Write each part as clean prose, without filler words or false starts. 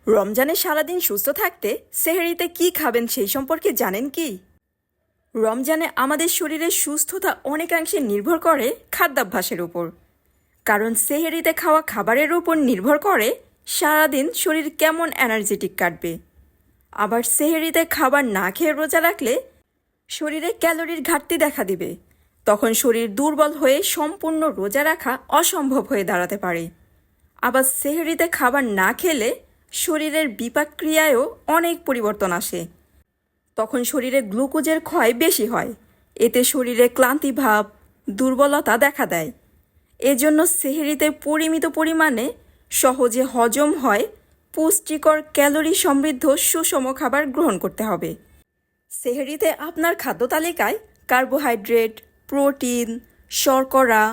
রমজানে সারাদিন সুস্থ থাকতে সেহরিতে কি খাবেন সেই সম্পর্কে জানেন কি? রমজানে আমাদের শরীরের সুস্থতা অনেকাংশে নির্ভর করে খাদ্যাভ্যাসের উপর। কারণ সেহরিতে খাওয়া খাবারের উপর নির্ভর করে সারাদিন শরীর কেমন এনার্জেটিক কাটবে। আবার সেহরিতে খাবার না খেয়ে রোজা রাখলে শরীরে ক্যালোরির ঘাটতি দেখা দিবে। তখন শরীর দুর্বল হয়ে সম্পূর্ণ রোজা রাখা অসম্ভব হয়ে দাঁড়াতে পারে। আবার সেহরিতে খাবার না খেলে শরীরের বিপাক ক্রিয়ায়ও অনেক পরিবর্তন আসে। তখন শরীরে গ্লুকোজের ক্ষয় বেশি হয়, এতে শরীরে ক্লান্তিভাব, দুর্বলতা দেখা দেয়। এজন্য সেহরিতে পরিমিত পরিমাণে সহজে হজম হয় পুষ্টিকর ক্যালোরি সমৃদ্ধ সুষম খাবার গ্রহণ করতে হবে। সেহরিতে আপনার খাদ্য তালিকায় কার্বোহাইড্রেট, প্রোটিন, শর্করা,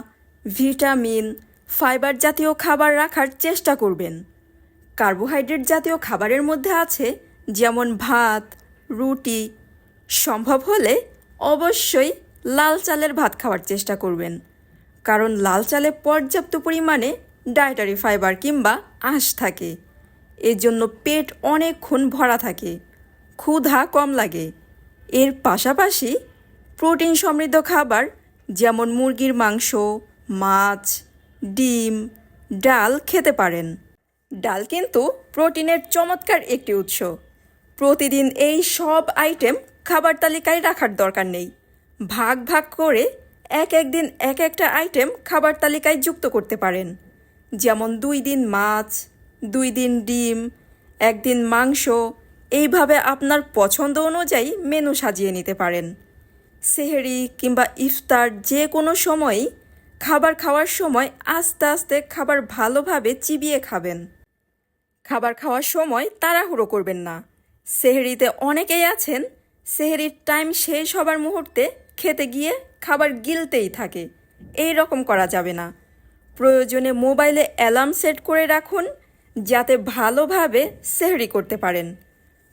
ভিটামিন, ফাইবার জাতীয় খাবার রাখার চেষ্টা করবেন। কার্বোহাইড্রেট জাতীয় খাবারের মধ্যে আছে যেমন ভাত, রুটি। সম্ভব হলে অবশ্যই লাল চালের ভাত খাওয়ার চেষ্টা করবেন, কারণ লাল চালে পর্যাপ্ত পরিমাণে ডায়েটারি ফাইবার কিংবা আঁশ থাকে। এর জন্য পেট অনেকক্ষণ ভরা থাকে, ক্ষুধা কম লাগে। এর পাশাপাশি প্রোটিন সমৃদ্ধ খাবার যেমন মুরগির মাংস, মাছ, ডিম, ডাল খেতে পারেন। ডাল কিন্তু প্রোটিনের চমৎকার একটি উৎস। প্রতিদিন এই সব আইটেম খাবার তালিকায় রাখার দরকার নেই, ভাগ ভাগ করে একদিন এক একটা আইটেম খাবার তালিকায় যুক্ত করতে পারেন। যেমন 2 দিন মাছ, 2 দিন ডিম, 1 দিন মাংস। এইভাবে আপনার পছন্দ অনুযায়ী মেনু সাজিয়ে নিতে পারেন। সেহরি কিংবা ইফতার যে কোনো সময়ই খাবার খাওয়ার সময় আস্তে আস্তে খাবার ভালোভাবে চিবিয়ে খাবেন। খাবার খাওয়ার সময় তাড়াহুড়ো করবেন না। সেহরিতে অনেকেই আছেন সেহরির টাইম শেষ হবার মুহূর্তে খেতে গিয়ে খাবার গিলতেই থাকে। এই রকম করা যাবে না। প্রয়োজনে মোবাইলে অ্যালার্ম সেট করে রাখুন, যাতে ভালোভাবে সেহরি করতে পারেন।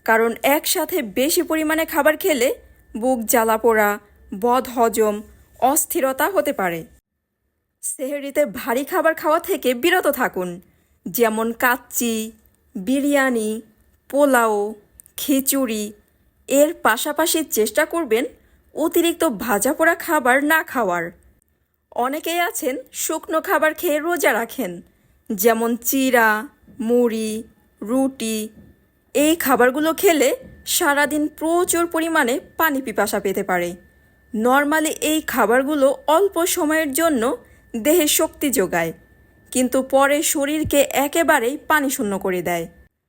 কারণ একসাথে বেশি পরিমাণে খাবার খেলে বুক জ্বালা পোড়া, বদহজম, অস্থিরতা হতে পারে। সেহরিতে ভারী খাবার খাওয়া থেকে বিরত থাকুন, যেমন কাচ্চি, বিরিয়ানি, পোলাও, খিচুড়ি। এর পাশাপাশি চেষ্টা করবেন অতিরিক্ত ভাজা পোড়া খাবার না খাওয়ার। অনেকেই আছেন শুকনো খাবার খেয়ে রোজা রাখেন, যেমন চিড়া, মুড়ি, রুটি। এই খাবারগুলো খেলে সারাদিন প্রচুর পরিমাণে পানি পিপাসা পেতে পারে। নর্মালি এই খাবারগুলো অল্প সময়ের জন্য দেহে শক্তি যোগায়, কিন্তু পরে শরীরকে একেবারেই পানিশূন্য করে দেয়।